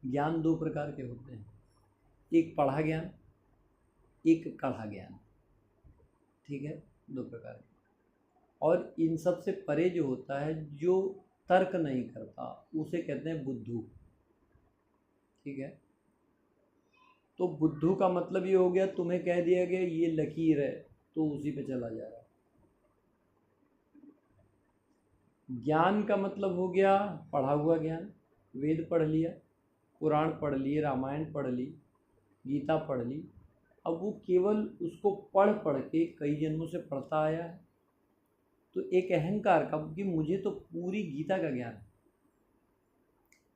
ज्ञान दो प्रकार के होते हैं, एक पढ़ा ज्ञान, एक कढ़ा ज्ञान। ठीक है, दो प्रकार के। और इन सब से परे जो होता है, जो तर्क नहीं करता, उसे कहते हैं बुद्धू। ठीक है, तो बुद्धू का मतलब ये हो गया, तुम्हें कह दिया गया ये लकीर है तो उसी पे चला जा रहा है। ज्ञान का मतलब हो गया पढ़ा हुआ ज्ञान, वेद पढ़ लिया, पुराण पढ़ लिए, रामायण पढ़ ली, गीता पढ़ ली। अब वो केवल उसको पढ़ पढ़ के कई जन्मों से पढ़ता आया है, तो एक अहंकार का कि मुझे तो पूरी गीता का ज्ञान है,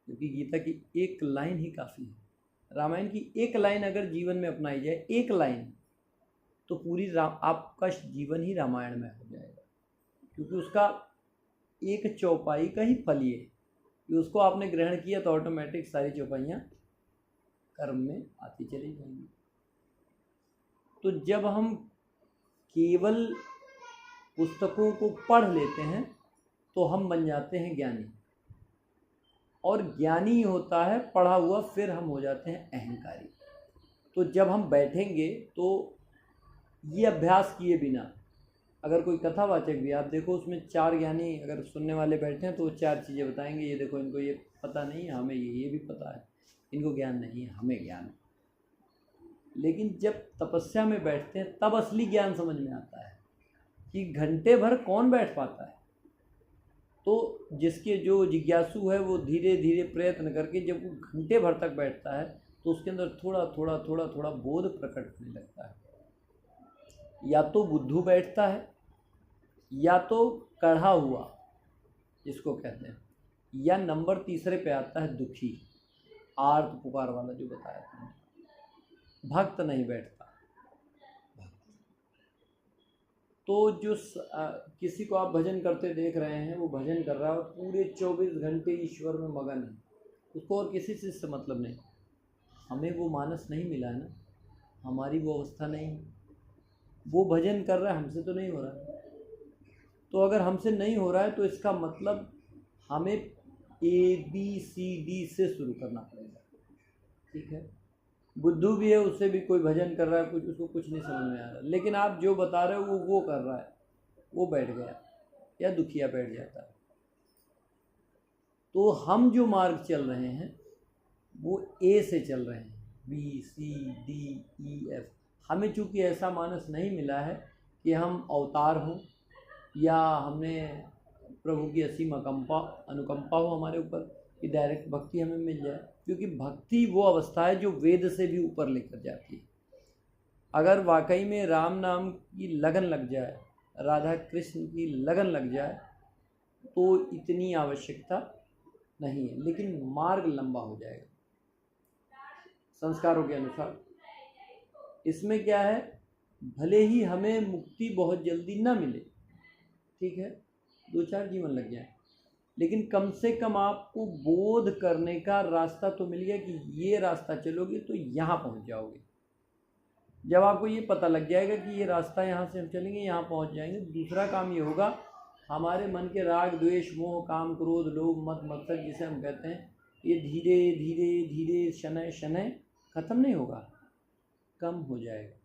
क्योंकि गीता की एक लाइन ही काफ़ी है। रामायण की एक लाइन अगर जीवन में अपनाई जाए, एक लाइन, तो पूरी आपका जीवन ही रामायण में हो जाएगा, क्योंकि उसका एक चौपाई का ही फल ये कि उसको आपने ग्रहण किया तो ऑटोमेटिक सारी चौपाइयाँ कर्म में आती चली जाएंगी। तो जब हम केवल पुस्तकों को पढ़ लेते हैं तो हम बन जाते हैं ज्ञानी, और ज्ञानी होता है पढ़ा हुआ, फिर हम हो जाते हैं अहंकारी। तो जब हम बैठेंगे तो ये अभ्यास किए बिना, अगर कोई कथावाचक भी आप देखो, उसमें चार ज्ञानी अगर सुनने वाले बैठे हैं तो वो चार चीज़ें बताएंगे, ये देखो इनको ये पता नहीं है, हमें ये भी पता है, इनको ज्ञान नहीं है, हमें ज्ञान है। लेकिन जब तपस्या में बैठते हैं तब असली ज्ञान समझ में आता है कि घंटे भर कौन बैठ पाता है। तो जिसके जो जिज्ञासु है वो धीरे धीरे प्रयत्न करके जब वो घंटे भर तक बैठता है तो उसके अंदर थोड़ा थोड़ा थोड़ा थोड़ा बोध प्रकट होने लगता है। या तो बुद्धू बैठता है, या तो कढ़ा हुआ जिसको कहते हैं, या नंबर तीसरे पे आता है दुखी, आर्त पुकार वाला जो बताया था। भक्त नहीं बैठता। तो जो किसी को आप भजन करते देख रहे हैं, वो भजन कर रहा है और पूरे 24 घंटे ईश्वर में मगन है, उसको और किसी चीज़ से मतलब नहीं। हमें वो मानस नहीं मिला है ना, हमारी वो अवस्था नहीं है। वो भजन कर रहा है, हमसे तो नहीं हो रहा है। तो अगर हमसे नहीं हो रहा है तो इसका मतलब हमें ABCD से शुरू करना पड़ेगा। ठीक है, बुद्धू भी है, उससे भी कोई भजन कर रहा है, कुछ उसको कुछ नहीं समझ में आ रहा, लेकिन आप जो बता रहे हो वो कर रहा है, वो बैठ गया, या दुखिया बैठ जाता है। तो हम जो मार्ग चल रहे हैं वो A से चल रहे हैं, BCDEF। हमें चूँकि ऐसा मानस नहीं मिला है कि हम अवतार हों, या हमने प्रभु की असीम अनुकंपा हो हमारे ऊपर कि डायरेक्ट भक्ति हमें मिल जाए, क्योंकि भक्ति वो अवस्था है जो वेद से भी ऊपर लेकर जाती है। अगर वाकई में राम नाम की लगन लग जाए, राधा कृष्ण की लगन लग जाए, तो इतनी आवश्यकता नहीं है, लेकिन मार्ग लंबा हो जाएगा संस्कारों के अनुसार। इसमें क्या है, भले ही हमें मुक्ति बहुत जल्दी ना मिले, ठीक है, 2-4 जीवन लग जाए, लेकिन कम से कम आपको बोध करने का रास्ता तो मिल गया कि ये रास्ता चलोगे तो यहाँ पहुँच जाओगे। जब आपको ये पता लग जाएगा कि ये रास्ता यहाँ से हम चलेंगे यहाँ पहुँच जाएंगे, दूसरा काम ये होगा, हमारे मन के राग द्वेष मोह काम क्रोध लोभ मत मत्सर जिसे हम कहते हैं, ये धीरे धीरे धीरे शनय शनय खत्म नहीं होगा, कम हो जाएगा।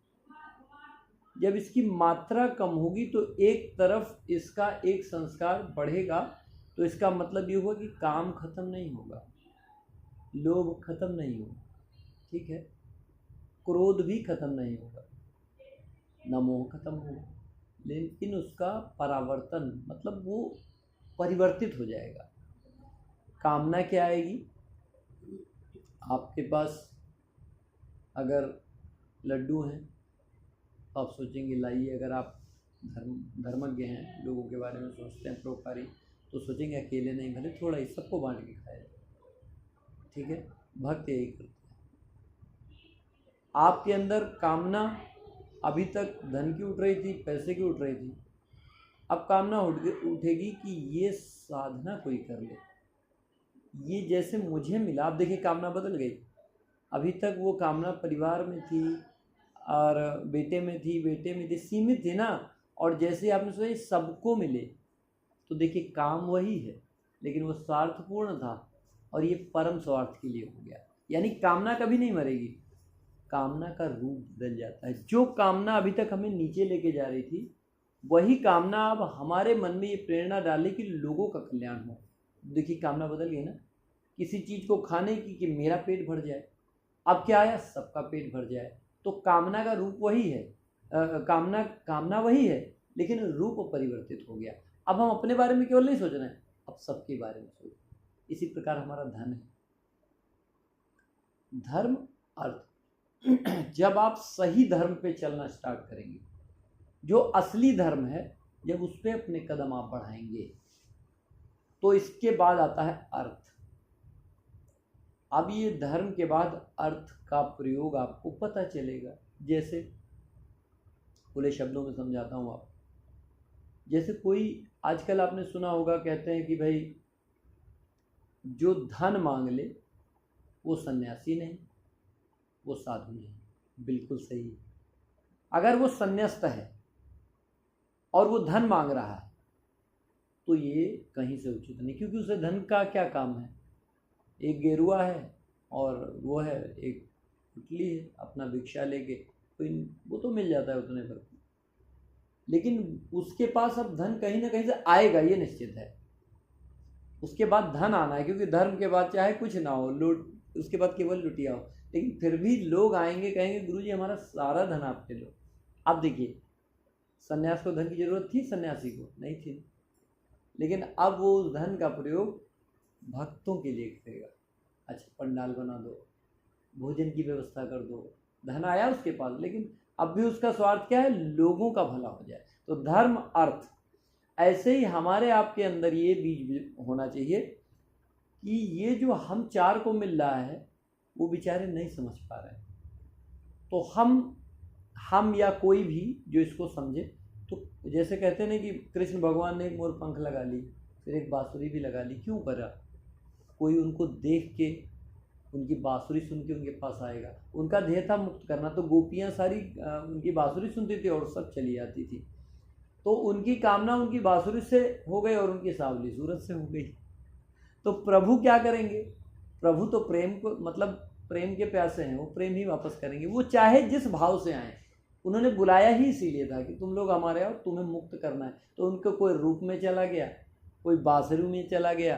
जब इसकी मात्रा कम होगी तो एक तरफ इसका एक संस्कार बढ़ेगा, तो इसका मतलब ये हुआ कि काम खत्म नहीं होगा, लोभ खत्म नहीं होगा, ठीक है, क्रोध भी खत्म नहीं होगा, न मोह खत्म होगा, लेकिन उसका परावर्तन मतलब वो परिवर्तित हो जाएगा। कामना क्या आएगी, आपके पास अगर लड्डू हैं तो आप सोचेंगे लाइए, अगर आप धर्मज्ञ हैं, लोगों के बारे में सोचते हैं परोपकारी, तो सोचेंगे अकेले नहीं, भले थोड़ा ही सबको बांट के खाया जाए। ठीक है, भक्त यही करते हैं। आपके अंदर कामना अभी तक धन की उठ रही थी, पैसे की उठ रही थी, अब कामना उठेगी कि ये साधना कोई कर ले, ये जैसे मुझे मिला। आप देखिए कामना बदल गई, अभी तक वो कामना परिवार में थी और बेटे में थी, सीमित थी ना, और जैसे आपने सोचा सबको मिले, तो देखिए काम वही है लेकिन वो स्वार्थपूर्ण था, और ये परम स्वार्थ के लिए हो गया। यानी कामना कभी नहीं मरेगी, कामना का रूप बदल जाता है। जो कामना अभी तक हमें नीचे लेके जा रही थी, वही कामना अब हमारे मन में ये प्रेरणा डाले कि लोगों का कल्याण हो। देखिए कामना बदल गई ना, किसी चीज़ को खाने की कि मेरा पेट भर जाए, अब क्या आया, सबका पेट भर जाए। तो कामना का रूप वही है, कामना वही है, लेकिन रूप परिवर्तित हो गया। अब हम अपने बारे में केवल नहीं सोच रहे हैं, अब सबके बारे में सोच। इसी प्रकार हमारा धन है, धर्म अर्थ। जब आप सही धर्म पे चलना स्टार्ट करेंगे, जो असली धर्म है, जब उस पर अपने कदम आप बढ़ाएंगे, तो इसके बाद आता है अर्थ। अब ये धर्म के बाद अर्थ का प्रयोग आपको पता चलेगा। जैसे खुले शब्दों में समझाता हूँ आप, जैसे कोई आजकल आपने सुना होगा, कहते हैं कि भाई जो धन मांग ले वो सन्यासी नहीं, वो साधु नहीं। बिल्कुल सही है। अगर वो सन्यास्त है और वो धन मांग रहा है तो ये कहीं से उचित नहीं, क्योंकि उसे धन का क्या काम है। एक गेरुआ है और वो है एक पुतली है, अपना भिक्षा लेके कोई वो तो मिल जाता है उतने पर, लेकिन उसके पास अब धन कहीं ना कहीं से आएगा, ये निश्चित है। उसके बाद धन आना है, क्योंकि धर्म के बाद चाहे कुछ ना हो, लूट, उसके बाद केवल लुटिया हो, लेकिन फिर भी लोग आएंगे, कहेंगे गुरुजी हमारा सारा धन आपने लो। अब देखिए, सन्यास को धन की जरूरत थी, सन्यासी को नहीं थी, लेकिन अब वो उस धन का प्रयोग भक्तों के लिए करेगा। अच्छा पंडाल बना दो, भोजन की व्यवस्था कर दो, धन आया उसके पास, लेकिन अब भी उसका स्वार्थ क्या है, लोगों का भला हो जाए। तो धर्म अर्थ, ऐसे ही हमारे आपके अंदर ये बीज होना चाहिए कि ये जो हम चार को मिल रहा है वो बेचारे नहीं समझ पा रहे हैं, तो हम या कोई भी जो इसको समझे, तो जैसे कहते हैं ना कि कृष्ण भगवान ने एक मोर पंख लगा ली, फिर एक बांसुरी भी लगा ली, क्यों करा? कोई उनको देख के, उनकी बांसुरी सुन के उनके पास आएगा। उनका ध्येय था मुक्त करना, तो गोपियाँ सारी उनकी बांसुरी सुनती थी और सब चली जाती थी। तो उनकी कामना उनकी बांसुरी से हो गई और उनकी सावली सूरत से हो गई। तो प्रभु क्या करेंगे? प्रभु तो प्रेम को, मतलब प्रेम के प्यासे हैं, वो प्रेम ही वापस करेंगे, वो चाहे जिस भाव से आए। उन्होंने बुलाया ही इसीलिए था कि तुम लोग हमारे आओ, तुम्हें मुक्त करना है। तो उनको कोई रूप में चला गया, कोई बांसुरी में चला गया,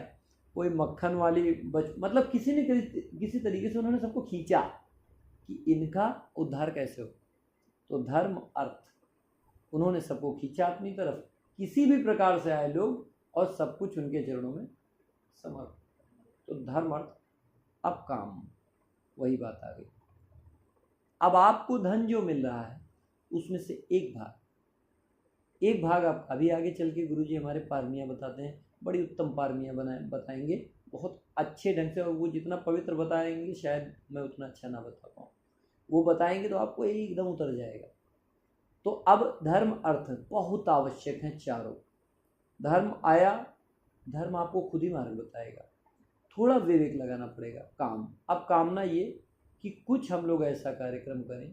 कोई मक्खन वाली मतलब किसी न किसी तरीके से उन्होंने सबको खींचा कि इनका उद्धार कैसे हो। तो धर्म अर्थ, उन्होंने सबको खींचा अपनी तरफ, किसी भी प्रकार से आए लोग, और सब कुछ उनके चरणों में समर्पित। तो धर्म अर्थ, अब काम, वही बात आ गई। अब आपको धन जो मिल रहा है उसमें से एक भाग आप अभी आगे चल के गुरुजी हमारे पारमियाँ बताते हैं, बड़ी उत्तम पारमियाँ बताएंगे बहुत अच्छे ढंग से, और वो जितना पवित्र बताएंगे शायद मैं उतना अच्छा ना बता पाऊँ। वो बताएंगे तो आपको एकदम उतर जाएगा। तो अब धर्म अर्थ बहुत आवश्यक हैं चारों। धर्म आया, धर्म आपको खुद ही मार्ग बताएगा, थोड़ा विवेक लगाना पड़ेगा। काम, अब कामना ये कि कुछ हम लोग ऐसा कार्यक्रम करें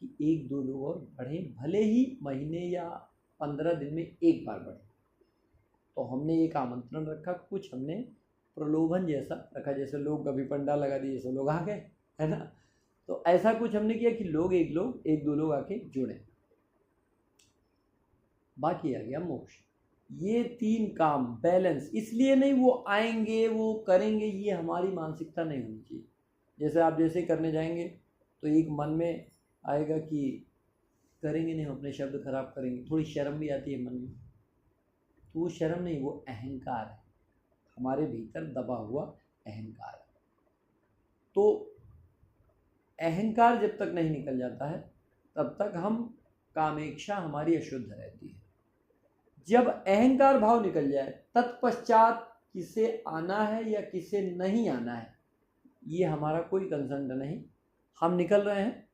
कि एक दो लोग और बढ़ें, भले ही महीने या 15 दिन में एक बार बढ़े। तो हमने एक आमंत्रण रखा, कुछ हमने प्रलोभन जैसा रखा, जैसे लोग कभी पंडाल लगा दिए, जैसे लोग आ गए, है ना। तो ऐसा कुछ हमने किया कि एक दो लोग आके जुड़े। बाकी आ गया मोक्ष। ये तीन काम बैलेंस, इसलिए नहीं वो आएंगे वो करेंगे, ये हमारी मानसिकता नहीं होनी चाहिए। जैसे करने जाएंगे तो एक मन में आएगा कि करेंगे नहीं, हम अपने शब्द खराब करेंगे, थोड़ी शर्म भी आती है मन में। तो वो शर्म नहीं, वो अहंकार है, हमारे भीतर दबा हुआ अहंकार है। तो अहंकार जब तक नहीं निकल जाता है तब तक हम कामेक्षा हमारी अशुद्ध रहती है। जब अहंकार भाव निकल जाए तत्पश्चात किसे आना है या किसे नहीं आना है ये हमारा कोई कंसर्न नहीं, हम निकल रहे हैं।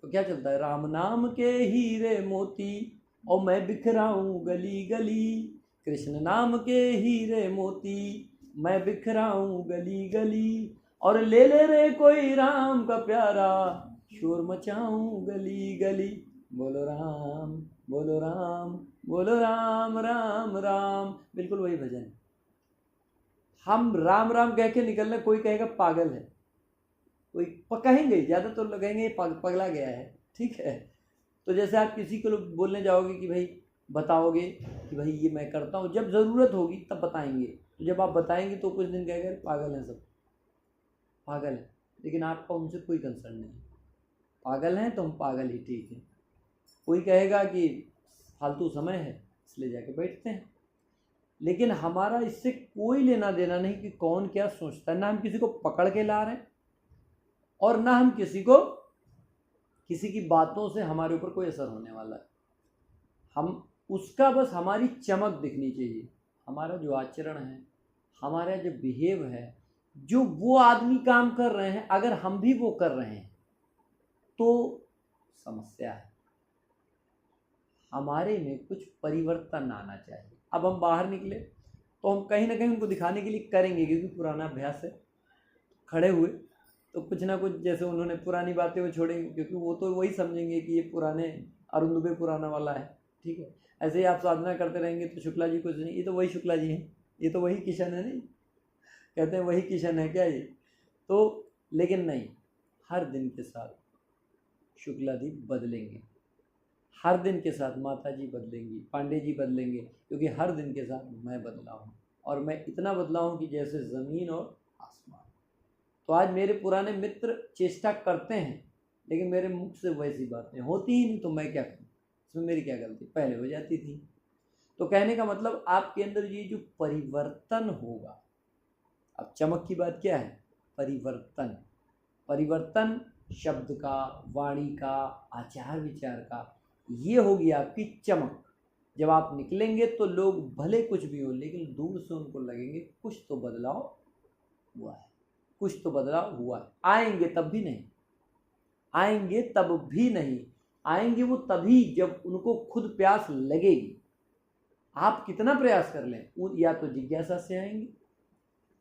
तो क्या चलता है, राम नाम के हीरे मोती और मैं बिखराऊं गली गली, कृष्ण नाम के हीरे मोती मैं बिखराऊं गली गली, और ले ले रे कोई राम का प्यारा शोर मचाऊं गली गली, बोलो राम बोलो राम बोलो राम राम राम। बिल्कुल वही भजन। हम राम राम कह के निकल रहे, कोई कहेगा पागल है, कोई कहेंगे, ज़्यादातर लोग कहेंगे ये पगला गया है, ठीक है। तो जैसे आप किसी को बोलने जाओगे कि भाई बताओगे कि भाई ये मैं करता हूँ, जब ज़रूरत होगी तब बताएंगे, तो जब आप बताएंगे तो कुछ दिन कहेगा पागल हैं, सब पागल है, लेकिन आपका उनसे कोई कंसर्न नहीं है। पागल हैं तो हम पागल ही ठीक है। कोई कहेगा कि फालतू समय है इसलिए जाके बैठते हैं, लेकिन हमारा इससे कोई लेना देना नहीं कि कौन क्या सोचता है। ना हम किसी को पकड़ के ला रहे हैं और ना हम किसी की बातों से हमारे ऊपर कोई असर होने वाला है। हम उसका बस हमारी चमक दिखनी चाहिए, हमारा जो आचरण है, हमारा जो बिहेव है, जो वो आदमी काम कर रहे हैं अगर हम भी वो कर रहे हैं तो समस्या है। हमारे में कुछ परिवर्तन आना चाहिए। अब हम बाहर निकले तो हम कहीं ना कहीं उनको दिखाने के लिए करेंगे, क्योंकि पुराना अभ्यास है। खड़े हुए तो कुछ ना कुछ, जैसे उन्होंने पुरानी बातें वो छोड़ेंगे, क्योंकि वो तो वही समझेंगे कि ये पुराने अरुण पुराना वाला है, ठीक है। ऐसे ही आप साधना करते रहेंगे तो शुक्ला जी कुछ नहीं, ये तो वही शुक्ला जी हैं, ये तो वही किशन है, नहीं कहते हैं वही किशन है क्या ये, तो लेकिन नहीं, हर दिन के साथ शुक्ला जी बदलेंगे, हर दिन के साथ माता जी बदलेंगी, पांडे जी बदलेंगे, क्योंकि हर दिन के साथ मैं बदला हूँ, और मैं इतना बदला हूँ कि जैसे ज़मीन और आसमान। तो आज मेरे पुराने मित्र चेष्टा करते हैं, लेकिन मेरे मुख से वैसी बातें होती ही नहीं, तो मैं क्या करूँ, इसमें मेरी क्या गलती, पहले हो जाती थी। तो कहने का मतलब आपके अंदर ये जो परिवर्तन होगा, अब चमक की बात क्या है, परिवर्तन, परिवर्तन शब्द का, वाणी का, आचार विचार का, ये होगी आपकी चमक। जब आप निकलेंगे तो लोग भले कुछ भी हो, लेकिन दूर से उनको लगेंगे कुछ तो बदलाव हुआ है, कुछ तो बदलाव हुआ है। आएंगे तब भी नहीं, आएंगे तब भी नहीं, आएंगे वो तभी जब उनको खुद प्यास लगेगी। आप कितना प्रयास कर लें, या तो जिज्ञासा से आएंगे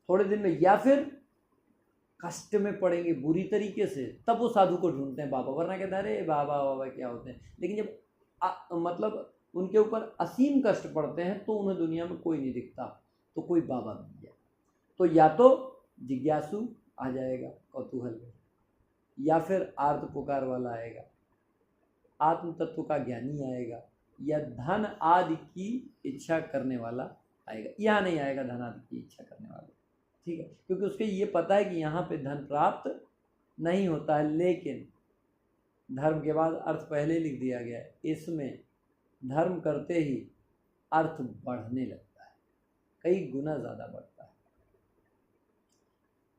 थोड़े दिन में, या फिर कष्ट में पड़ेंगे बुरी तरीके से, तब वो साधु को ढूंढते हैं बाबा, वरना कहते हैं अरे बाबा बाबा क्या होते हैं। लेकिन जब मतलब उनके ऊपर असीम कष्ट पड़ते हैं तो उन्हें दुनिया में कोई नहीं दिखता, तो कोई बाबा मिल जाए। तो या तो जिज्ञासु आ जाएगा कौतूहल, या फिर आर्त पुकार वाला आएगा, आत्म तत्व का ज्ञानी आएगा, या धन आदि की इच्छा करने वाला आएगा। यहाँ नहीं आएगा धन आदि की इच्छा करने वाला, ठीक है, क्योंकि उसके ये पता है कि यहाँ पे धन प्राप्त नहीं होता है। लेकिन धर्म के बाद अर्थ पहले लिख दिया गया है, इसमें धर्म करते ही अर्थ बढ़ने लगता है, कई गुना ज़्यादा बढ़ता है।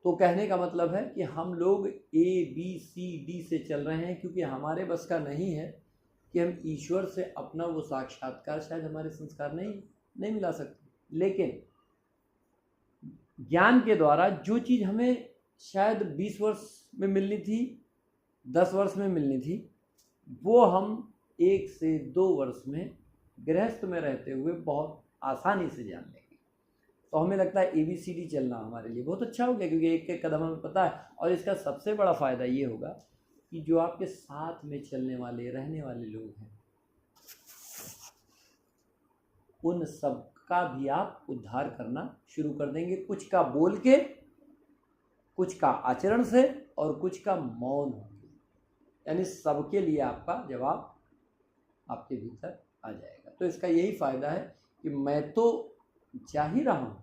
तो कहने का मतलब है कि हम लोग ABCD से चल रहे हैं, क्योंकि हमारे बस का नहीं है कि हम ईश्वर से अपना वो साक्षात्कार, शायद हमारे संस्कार नहीं मिला सकते, लेकिन ज्ञान के द्वारा जो चीज़ हमें शायद 20 वर्ष में मिलनी थी, 10 वर्ष में मिलनी थी, वो हम 1 से 2 वर्ष में गृहस्थ में रहते हुए बहुत आसानी से जान लेंगे। तो हमें लगता है ABCD चलना हमारे लिए बहुत अच्छा हो गया, क्योंकि एक एक कदम हमें पता है। और इसका सबसे बड़ा फ़ायदा ये होगा कि जो आपके साथ में चलने वाले, रहने वाले लोग हैं, उन सब का भी आप उद्धार करना शुरू कर देंगे, कुछ का बोल के, कुछ का आचरण से, और कुछ का मौन होकर, यानी सबके लिए आपका जवाब आपके भीतर आ जाएगा। तो इसका यही फ़ायदा है कि मैं तो जा ही रहा हूँ,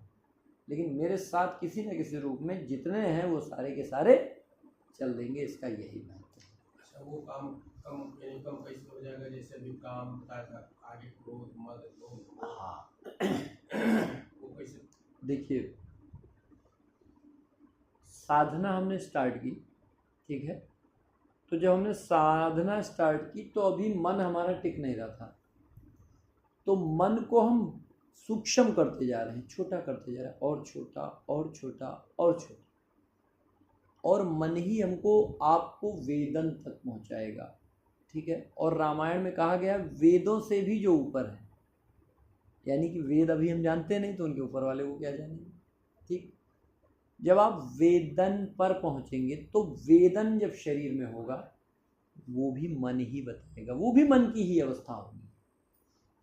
लेकिन मेरे साथ किसी न किसी रूप में जितने हैं वो सारे के सारे चल देंगे, इसका यही महत्व है। अच्छा, वो काम कम कैसे हो जाएगा, जैसे अभी काम आगे क्रोध मद लोभ, हाँ वो कैसे? देखिए, साधना हमने स्टार्ट की, ठीक है, तो जब हमने साधना स्टार्ट की तो अभी मन हमारा टिक नहीं रहा था, तो मन को हम सूक्ष्म करते जा रहे हैं, छोटा करते जा रहे हैं, और छोटा और छोटा और छोटा, और मन ही हमको आपको वेदन तक पहुंचाएगा, ठीक है। और रामायण में कहा गया वेदों से भी जो ऊपर है, यानी कि वेद अभी हम जानते नहीं तो उनके ऊपर वाले को क्या जानेंगे, ठीक। जब आप वेदन पर पहुंचेंगे तो वेदन जब शरीर में होगा वो भी मन ही बताएगा, वो भी मन की ही अवस्था होगी।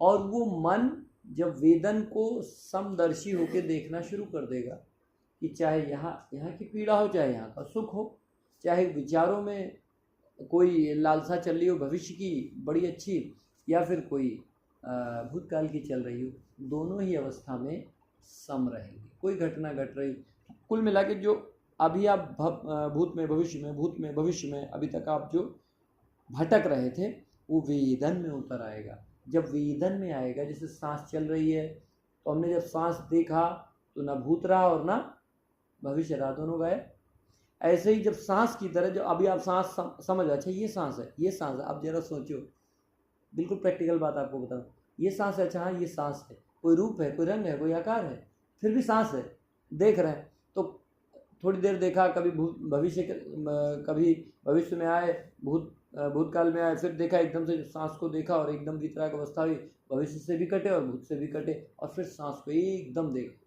और वो मन जब वेदन को समदर्शी होकर देखना शुरू कर देगा कि चाहे यहाँ यहाँ की पीड़ा हो, चाहे यहाँ का सुख हो, चाहे विचारों में कोई लालसा चल रही हो भविष्य की बड़ी अच्छी, या फिर कोई भूतकाल की चल रही हो, दोनों ही अवस्था में सम रहेंगे। कोई घटना घट रही, कुल मिला के जो अभी आप भूत में भविष्य में, भूत में भविष्य में अभी तक आप जो भटक रहे थे, वो वेदन में उतर आएगा। जब वेदन में आएगा, जैसे सांस चल रही है, तो हमने जब सांस देखा तो ना भूत रहा और ना भविष्य रहा, दोनों गए। ऐसे ही जब सांस की तरह, जो अभी आप सांस समझ, अच्छा ये सांस है, ये सांस है, आप जरा सोचो, बिल्कुल प्रैक्टिकल बात आपको बताऊं, ये सांस है, अच्छा हाँ ये सांस है, कोई रूप है, कोई रंग है, कोई आकार है, फिर भी सांस है, देख रहे हैं। तो थोड़ी देर देखा, कभी कभी भविष्य में आए, भूतकाल में आए, फिर देखा, एकदम से सांस को देखा और एकदम वितराग अवस्था हुई, भविष्य से भी कटे और भूत से भी कटे, और फिर सांस को एकदम देखा।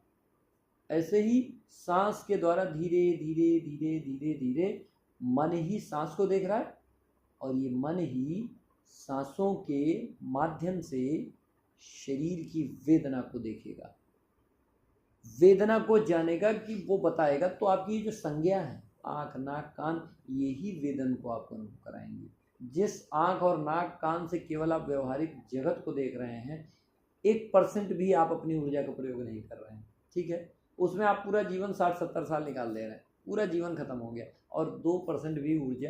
ऐसे ही सांस के द्वारा धीरे धीरे धीरे धीरे धीरे मन ही सांस को देख रहा है, और ये मन ही सांसों के माध्यम से शरीर की वेदना को देखेगा, वेदना को जानेगा, कि वो बताएगा। तो आपकी ये जो संज्ञा है, आँख नाक कान, ये ही वेदन को आपको अनुभव कराएंगे। जिस आँख और नाक कान से केवल आप व्यवहारिक जगत को देख रहे हैं, 1% भी आप अपनी ऊर्जा का प्रयोग नहीं कर रहे हैं, ठीक है, उसमें आप पूरा जीवन 60-70 साल निकाल दे रहे हैं, पूरा जीवन खत्म हो गया। और 2% भी ऊर्जा,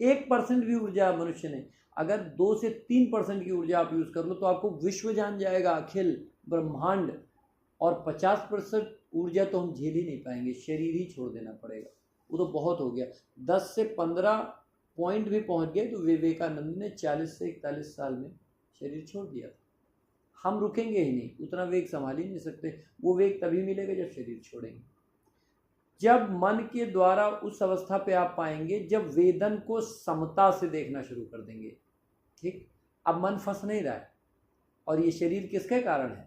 1% भी ऊर्जा मनुष्य ने, अगर 2 से 3% की ऊर्जा आप यूज़ कर लो, तो आपको विश्व जान जाएगा, अखिल ब्रह्मांड। और 50% ऊर्जा तो हम झेल ही नहीं पाएंगे, शरीर ही छोड़ देना पड़ेगा, वो तो बहुत हो गया। 10 से 15 पॉइंट भी पहुंच गए तो विवेकानंद ने 40 से 41 साल में शरीर छोड़ दिया था। हम रुकेंगे ही नहीं, उतना वेग संभाल ही नहीं सकते। वो वेग तभी मिलेगा जब शरीर छोड़ेंगे। जब मन के द्वारा उस अवस्था पे आप पाएंगे जब वेदन को समता से देखना शुरू कर देंगे, ठीक। अब मन फंस नहीं रहा है, और ये शरीर किसके कारण है?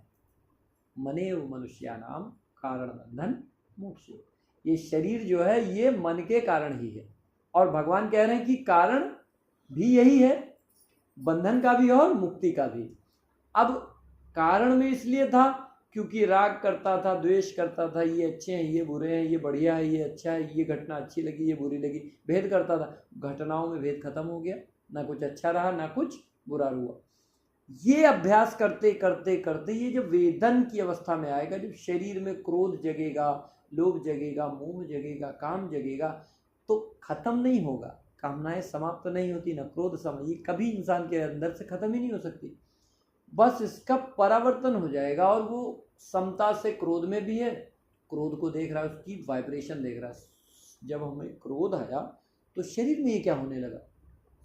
मनेव मनुष्यानाम कारण बंधन मोक्ष। ये शरीर जो है ये मन के कारण ही है, और भगवान कह रहे हैं कि कारण भी यही है, बंधन का भी और मुक्ति का भी। अब कारण में इसलिए था क्योंकि राग करता था, द्वेष करता था, ये अच्छे हैं, ये बुरे हैं, ये बढ़िया है, ये अच्छा है, ये घटना अच्छी लगी, ये बुरी लगी, भेद करता था। घटनाओं में भेद खत्म हो गया, ना कुछ अच्छा रहा ना कुछ बुरा हुआ। ये अभ्यास करते करते करते ये जब वेदन की अवस्था में आएगा, जब शरीर में क्रोध जगेगा, लोभ जगेगा, मोह जगेगा, काम जगेगा, तो खत्म नहीं होगा, कामनाएं समाप्त नहीं होती, ना क्रोध ये कभी इंसान के अंदर से खत्म ही नहीं हो सकती। बस इसका परावर्तन हो जाएगा, और वो समता से क्रोध में भी है, क्रोध को देख रहा है, उसकी वाइब्रेशन देख रहा है। जब हमें क्रोध आया तो शरीर में ये क्या होने लगा,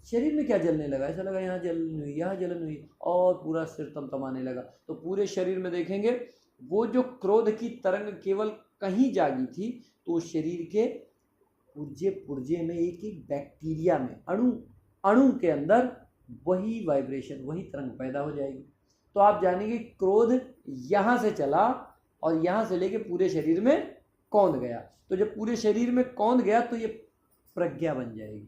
शरीर में क्या जलने लगा, ऐसा लगा यहाँ जलन हुई, यहाँ जलन हुई, और पूरा सिर तमतमाने लगा। तो पूरे शरीर में देखेंगे वो जो क्रोध की तरंग केवल कहीं जागी थी, तो शरीर के पुर्जे पुर्जे में, एक एक बैक्टीरिया में, अणु अणु के अंदर वही वाइब्रेशन, वही तरंग पैदा हो जाएगी। तो आप जानेंगे क्रोध यहाँ से चला और यहाँ से लेके पूरे शरीर में कौंध गया। तो जब पूरे शरीर में कौंध गया तो ये प्रज्ञा बन जाएगी,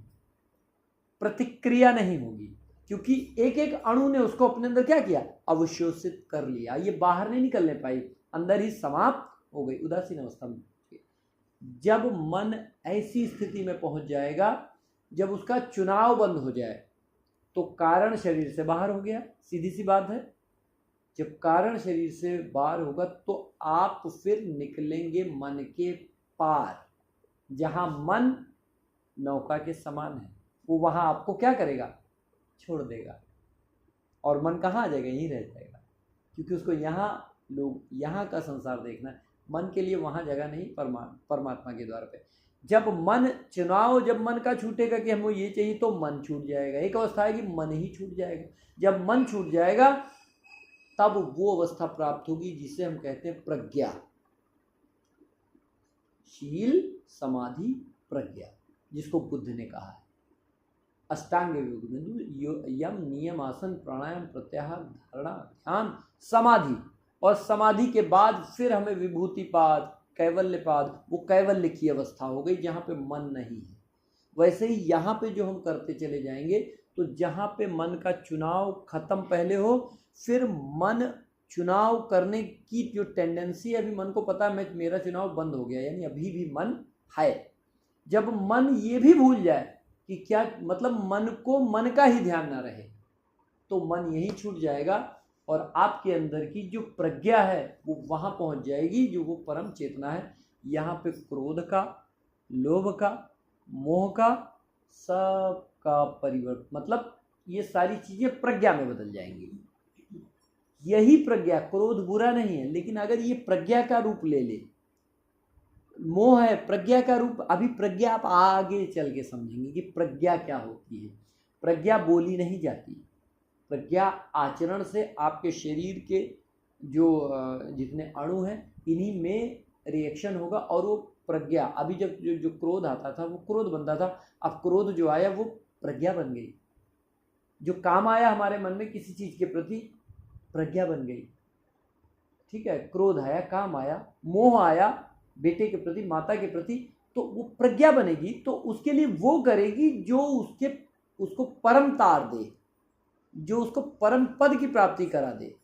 प्रतिक्रिया नहीं होगी, क्योंकि एक एक अणु ने उसको अपने अंदर क्या किया, अवशोषित कर लिया। ये बाहर नहीं निकलने पाई, अंदर ही समाप्त हो गई, उदासीन अवस्था में। जब मन ऐसी स्थिति में पहुंच जाएगा, जब उसका चुनाव बंद हो जाए, तो कारण शरीर से बाहर हो गया, सीधी सी बात है। जब कारण शरीर से बाहर होगा तो आप फिर निकलेंगे मन के पार, जहां मन नौका के समान है। वो वहां आपको क्या करेगा, छोड़ देगा, और मन कहाँ आ जाएगा, यहीं रह जाएगा, क्योंकि उसको यहाँ लोग यहाँ का संसार देखना है। मन के लिए वहाँ जगह नहीं, परमात्मा के द्वार पे। जब मन चुनाव, जब मन का छूटेगा कि हमको ये चाहिए, तो मन छूट जाएगा। एक अवस्था है कि मन ही छूट जाएगा। जब मन छूट जाएगा तब वो अवस्था प्राप्त होगी जिसे हम कहते हैं प्रज्ञा, शील समाधि प्रज्ञा, जिसको बुद्ध ने कहा है। अष्टांग योग में यम नियम आसन प्राणायाम प्रत्याहार धारणा ध्यान समाधि, और समाधि के बाद फिर हमें विभूतिपाद कैवल्यपाद, वो कैवल्य की अवस्था हो गई जहाँ पे मन नहीं है। वैसे ही यहाँ पे जो हम करते चले जाएंगे, तो जहाँ पे मन का चुनाव खत्म पहले हो, फिर मन चुनाव करने की जो टेंडेंसी है, अभी मन को पता है मैं मेरा चुनाव बंद हो गया, यानी अभी भी मन है। जब मन ये भी भूल जाए कि क्या मतलब मन को मन का ही ध्यान ना रहे, तो मन यही छूट जाएगा और आपके अंदर की जो प्रज्ञा है वो वहाँ पहुँच जाएगी जो वो परम चेतना है। यहाँ पे क्रोध का, लोभ का, मोह का, सबका परिवर्तन, मतलब ये सारी चीज़ें प्रज्ञा में बदल जाएंगी। यही प्रज्ञा, क्रोध बुरा नहीं है, लेकिन अगर ये प्रज्ञा का रूप ले ले, मोह है प्रज्ञा का रूप। अभी प्रज्ञा आप आगे चल के समझेंगे कि प्रज्ञा क्या होती है। प्रज्ञा बोली नहीं जाती, प्रज्ञा आचरण से आपके शरीर के जो जितने अणु हैं इन्हीं में रिएक्शन होगा और वो प्रज्ञा। अभी जब जो क्रोध आता था वो क्रोध बनता था, अब क्रोध जो आया वो प्रज्ञा बन गई। जो काम आया हमारे मन में किसी चीज़ के प्रति, प्रज्ञा बन गई। ठीक है, क्रोध आया, काम आया, मोह आया बेटे के प्रति, माता के प्रति, तो वो प्रज्ञा बनेगी। तो उसके लिए वो करेगी जो उसको परम तार दे, जो उसको परम पद की प्राप्ति करा दे।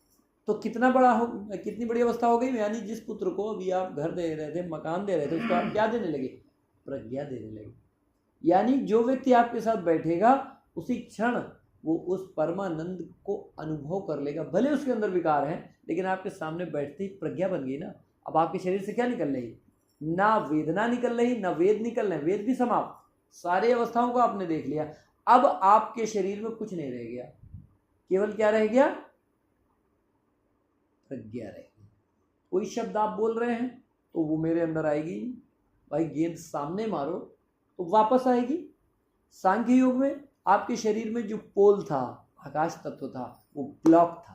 तो कितना बड़ा हो, कितनी बड़ी अवस्था हो गई। यानी जिस पुत्र को अभी आप घर दे रहे थे, मकान दे रहे थे, उसको आप क्या देने लगे, प्रज्ञा देने लगे। यानी जो व्यक्ति आपके साथ बैठेगा उसी क्षण वो उस परमानंद को अनुभव कर लेगा। भले उसके अंदर विकार है, लेकिन आपके सामने बैठते ही प्रज्ञा बन गई ना। अब आपके शरीर से क्या निकल रही, ना वेदना निकल रही, ना वेद निकल रहे, वेद भी समाप्त, सारी अवस्थाओं को आपने देख लिया। अब आपके शरीर में कुछ नहीं रह गया, केवल क्या रह गया, प्रज्ञा रहेगी। कोई शब्द आप बोल रहे हैं तो वो मेरे अंदर आएगी। भाई गेंद सामने मारो तो वापस आएगी। सांख्य योग में आपके शरीर में जो पोल था, आकाश तत्व था, वो ब्लॉक था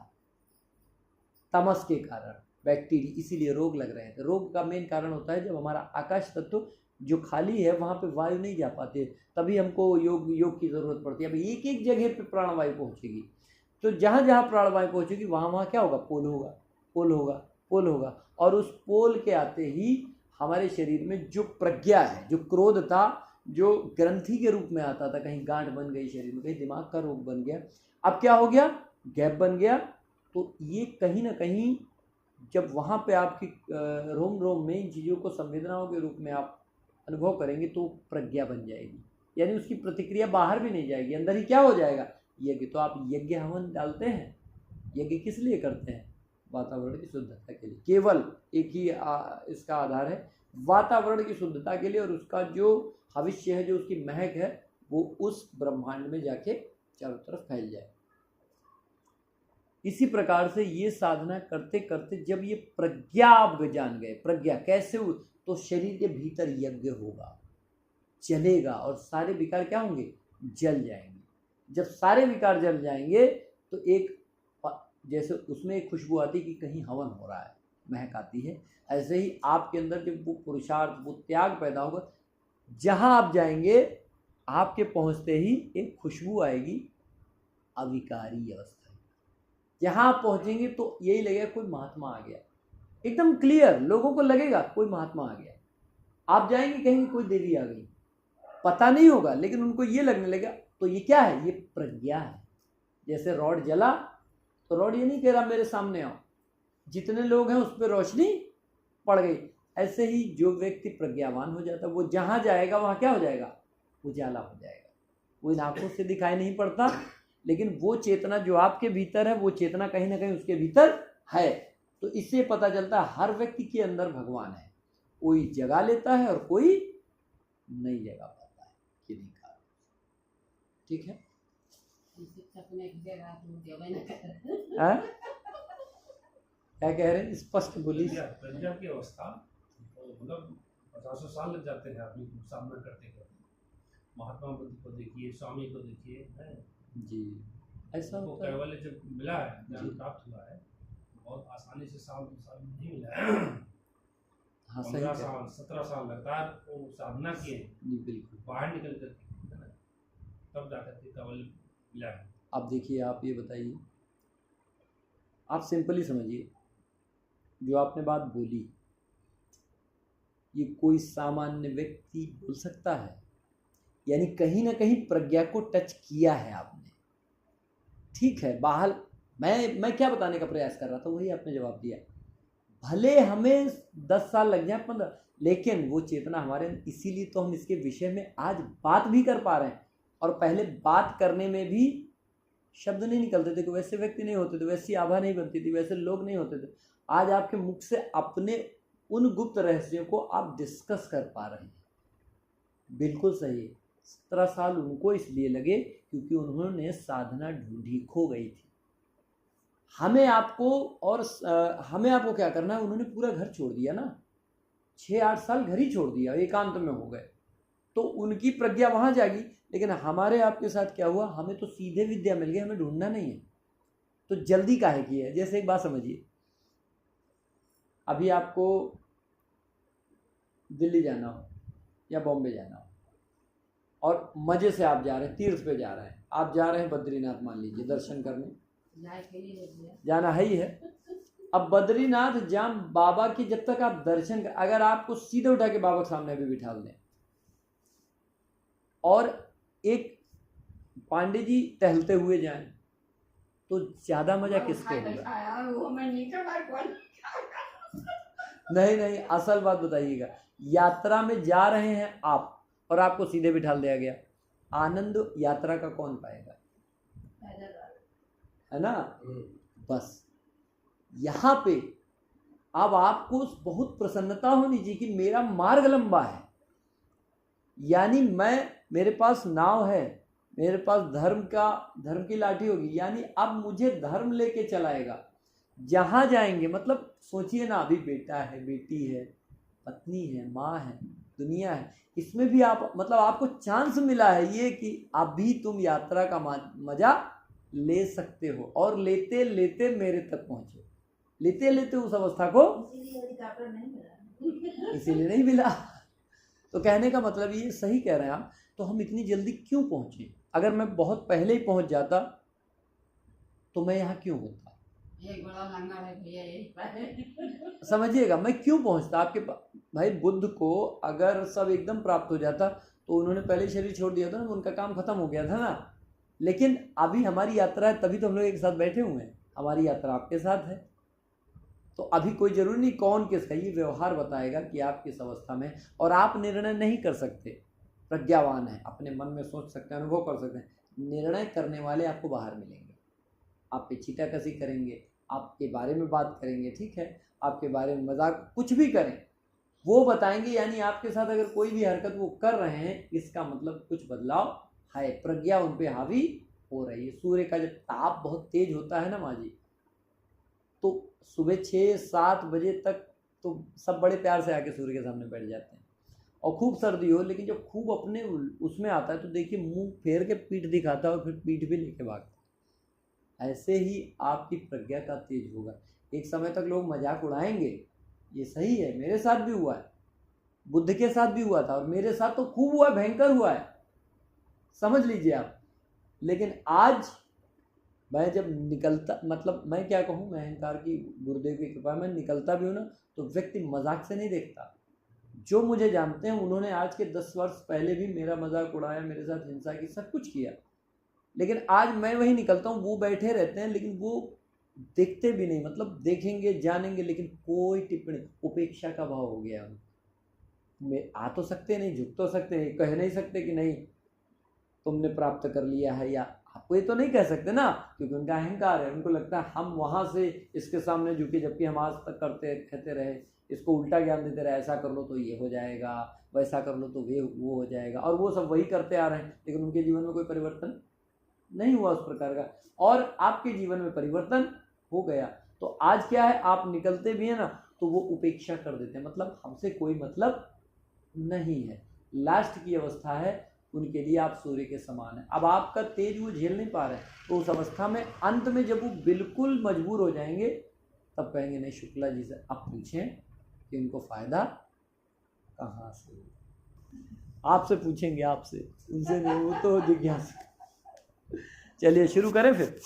तमस के कारण, बैक्टीरिया, इसीलिए रोग लग रहे थे। रोग का मेन कारण होता है जब हमारा आकाश तत्व जो खाली है वहाँ पे वायु नहीं जा पाते, तभी हमको योग की ज़रूरत पड़ती है। अब एक एक जगह पे प्राणवायु पहुँचेगी, तो जहाँ जहाँ प्राणवायु पहुँचेगी वहाँ वहाँ क्या होगा, पोल होगा, पोल होगा, पोल होगा। और उस पोल के आते ही हमारे शरीर में जो प्रज्ञा है, जो क्रोध था, जो ग्रंथि के रूप में आता था, कहीं गांठ बन गई शरीर में, कहीं दिमाग का रोग बन गया, अब क्या हो गया, गैप बन गया। तो ये कहीं ना कहीं जब वहाँ पे आपकी रोम रोम में इन चीज़ों को संवेदनाओं के रूप में आप अनुभव करेंगे तो प्रज्ञा बन जाएगी। यानी उसकी प्रतिक्रिया बाहर भी नहीं जाएगी, अंदर ही क्या हो जाएगा, यज्ञ। तो आप यज्ञ हवन डालते हैं, यज्ञ किस लिए करते हैं, वातावरण की शुद्धता के लिए। केवल एक ही इसका आधार है, वातावरण की शुद्धता के लिए, और उसका जो भविष्य है, जो उसकी महक है, वो उस ब्रह्मांड में जाके चारों तरफ फैल जाए। इसी प्रकार से ये साधना करते करते जब ये प्रज्ञा आप जान गए, प्रज्ञा कैसे हो, तो शरीर के भीतर यज्ञ होगा, जलेगा, और सारे विकार क्या होंगे, जल जाएंगे। जब सारे विकार जल जाएंगे तो एक जैसे उसमें एक खुशबू आती कि कहीं हवन हो रहा है, महक आती है। ऐसे ही आपके अंदर जब वो पुरुषार्थ, वो त्याग पैदा होगा, जहाँ आप जाएंगे आपके पहुँचते ही एक खुशबू आएगी, अविकारी अवस्था। जहाँ आप पहुँचेंगे तो यही लगेगा कोई महात्मा आ गया, एकदम क्लियर, लोगों को लगेगा कोई महात्मा आ गया। आप जाएंगे कहेंगे कोई देवी आ गई, पता नहीं होगा, लेकिन उनको ये लगने लगेगा। तो ये क्या है, ये प्रज्ञा है। जैसे रॉड जला तो रॉड ये नहीं कह रहा मेरे सामने आओ, जितने लोग हैं उस पर रोशनी पड़ गई। ऐसे ही जो व्यक्ति प्रज्ञावान हो जाता है, वो जहाँ जाएगा वहाँ क्या हो जाएगा, उजाला हो जाएगा। वो इन आंखों से दिखाई नहीं पड़ता, लेकिन वो चेतना जो आपके भीतर है, वो चेतना कहीं ना कहीं उसके भीतर है। तो इससे पता चलता है हर व्यक्ति के अंदर भगवान है, कोई जगा लेता है और कोई नहीं जगा पाता है, किन्हीं कारण। ठीक है, क्या कह रहे हैं, स्पष्ट बोली। प्रज्ञा की अवस्था मतलब 50 साल लग जाते हैं आदमी को सामना करते करते। महात्मा बुद्ध को देखिए, स्वामी को देखिए, है जी, ऐसा होता है। कैवल्य जब मिला है, ज्ञान प्राप्त हुआ है, बहुत आसानी से साल नहीं मिला है। हाँ, 15 साल 17 साल लगातार वो साधना किए, बिल्कुल बाहर निकल कर तब जाकर के कैवल्य मिला है। आप देखिए, आप ये बताइए, आप सिंपली समझिए, जो आपने बात बोली ये कोई सामान्य व्यक्ति बोल सकता है? यानी कहीं ना कहीं प्रज्ञा को टच किया है आपने। ठीक है, बाहर मैं क्या बताने का प्रयास कर रहा था, वही आपने जवाब दिया। भले हमें 10 साल लग जाए, 15, लेकिन वो चेतना हमारे, इसीलिए तो हम इसके विषय में आज बात भी कर पा रहे हैं। और पहले बात करने में भी शब्द नहीं निकलते थे, वैसे व्यक्ति नहीं होते थे, वैसी आभा नहीं बनती थी, वैसे लोग नहीं होते थे। आज आपके मुख से अपने उन गुप्त रहस्यों को आप डिस्कस कर पा रहे हैं। बिल्कुल सही। 17 साल उनको इसलिए लगे क्योंकि उन्होंने साधना ढूंढी, खो गई थी। हमें आपको क्या करना है, उन्होंने पूरा घर छोड़ दिया ना, 6-8 साल घर ही छोड़ दिया, एकांत में हो गए, तो उनकी प्रज्ञा वहां जागी। लेकिन हमारे आपके साथ क्या हुआ, हमें तो सीधे विद्या मिल गई, हमें ढूंढना नहीं है, तो जल्दी काहे की है। जैसे एक बात समझिए, अभी आपको दिल्ली जाना हो या बॉम्बे जाना हो और मजे से आप जा रहे हैं, तीर्थ पे जा रहे हैं, आप जा रहे हैं बद्रीनाथ मान लीजिए दर्शन करने, जाना है ही है। अब बद्रीनाथ जाम बाबा की जब तक आप दर्शन कर, अगर आपको सीधे उठा के बाबा के सामने भी बिठा दें और एक पांडे जी टहलते हुए जाएं, तो ज्यादा मजा किसको होगा? नहीं, असल बात बताइएगा, यात्रा में जा रहे हैं आप और आपको सीधे बिठा दिया गया, आनंद यात्रा का कौन पाएगा, है ना? बस यहाँ पे अब आपको बहुत प्रसन्नता होनी चाहिए कि मेरा मार्ग लंबा है, यानी मेरे पास नाव है, मेरे पास धर्म की लाठी होगी, यानी अब मुझे धर्म लेके चलाएगा। जहां जाएंगे, मतलब सोचिए ना, अभी बेटा है, बेटी है, पत्नी है, माँ है, दुनिया है, इसमें भी आप, मतलब आपको चांस मिला है ये कि अभी तुम यात्रा का मजा ले सकते हो, और लेते लेते मेरे तक पहुंचे, लेते लेते उस अवस्था को इसीलिए नहीं मिला। तो कहने का मतलब ये सही कह रहे हैं आप, तो हम इतनी जल्दी क्यों पहुंचे? अगर मैं बहुत पहले ही पहुंच जाता तो मैं यहाँ क्यों होता? एक बड़ा लंगा है भैया, यही समझिएगा, मैं क्यों पहुंचता आपके पास? भाई बुद्ध को अगर सब एकदम प्राप्त हो जाता तो उन्होंने पहले शरीर छोड़ दिया था ना, उनका काम खत्म हो गया था ना। लेकिन अभी हमारी यात्रा है, तभी तो हम लोग एक साथ बैठे हुए हैं, हमारी यात्रा आपके साथ है। तो अभी कोई जरूरी नहीं कौन किसका, ये व्यवहार बताएगा कि आप किस अवस्था में, और आप निर्णय नहीं कर सकते। प्रज्ञावान है, अपने मन में सोच सकते हैं, अनुभव कर सकते हैं, निर्णय करने वाले आपको बाहर मिलेंगे। आप पे छीटाकसी करेंगे, आपके बारे में बात करेंगे, ठीक है, आपके बारे में मजाक कुछ भी करें, वो बताएंगे। यानी आपके साथ अगर कोई भी हरकत वो कर रहे हैं, इसका मतलब कुछ बदलाव है, प्रज्ञा उन पे हावी हो रही है। सूर्य का जब ताप बहुत तेज होता है ना माँ जी, तो सुबह 6-7 बजे तक तो सब बड़े प्यार से आके सूर्य के सामने बैठ जाते हैं, और खूब सर्दी हो, लेकिन जब खूब अपने उसमें आता है तो देखिए मुंह फेर के पीठ दिखाता है और फिर पीठ भी लेके भागता है। ऐसे ही आपकी प्रज्ञा का तेज होगा। एक समय तक लोग मजाक उड़ाएंगे, ये सही है, मेरे साथ भी हुआ है, बुद्ध के साथ भी हुआ था, और मेरे साथ तो खूब हुआ है, भयंकर हुआ है, समझ लीजिए आप। लेकिन आज मैं जब निकलता, मतलब मैं क्या कहूँ, मैं अहंकार की, गुरुदेव की कृपा में निकलता भी हूँ ना, तो व्यक्ति मजाक से नहीं देखता। जो मुझे जानते हैं उन्होंने आज के 10 वर्ष पहले भी मेरा मजाक उड़ाया, मेरे साथ हिंसा की, सब कुछ किया, लेकिन आज मैं वही निकलता हूँ, वो बैठे रहते हैं, लेकिन वो देखते भी नहीं, मतलब देखेंगे जानेंगे लेकिन कोई टिप्पणी, उपेक्षा का भाव हो गया उनको। आ तो सकते नहीं, झुक तो सकते नहीं, कह नहीं सकते कि नहीं तुमने प्राप्त कर लिया है, या आपको ये तो नहीं कह सकते ना, क्योंकि उनका अहंकार है। उनको लगता है हम वहाँ से इसके सामने झुके, जबकि हम आज तक कहते रहे, इसको उल्टा ज्ञान देते रहे, ऐसा कर लो तो ये हो जाएगा, वैसा कर लो तो वो हो जाएगा, और वो सब वही करते आ रहे हैं, लेकिन उनके जीवन में कोई परिवर्तन नहीं हुआ उस प्रकार का, और आपके जीवन में परिवर्तन हो गया। तो आज क्या है, आप निकलते भी हैं ना तो वो उपेक्षा कर देते हैं, मतलब हमसे कोई मतलब नहीं है। लास्ट की अवस्था है, उनके लिए आप सूर्य के समान हैं। अब आपका तेज वो झेल नहीं पा रहे हैं, तो उस अवस्था में अंत में जब वो बिल्कुल मजबूर हो जाएंगे, तब कहेंगे नहीं, शुक्ला जी से आप पूछें कि उनको फायदा कहाँ से। आपसे पूछेंगे, आपसे, उनसे नहीं, वो तो जिज्ञासा। चलिए शुरू करें फिर,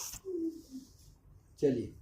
चलिए।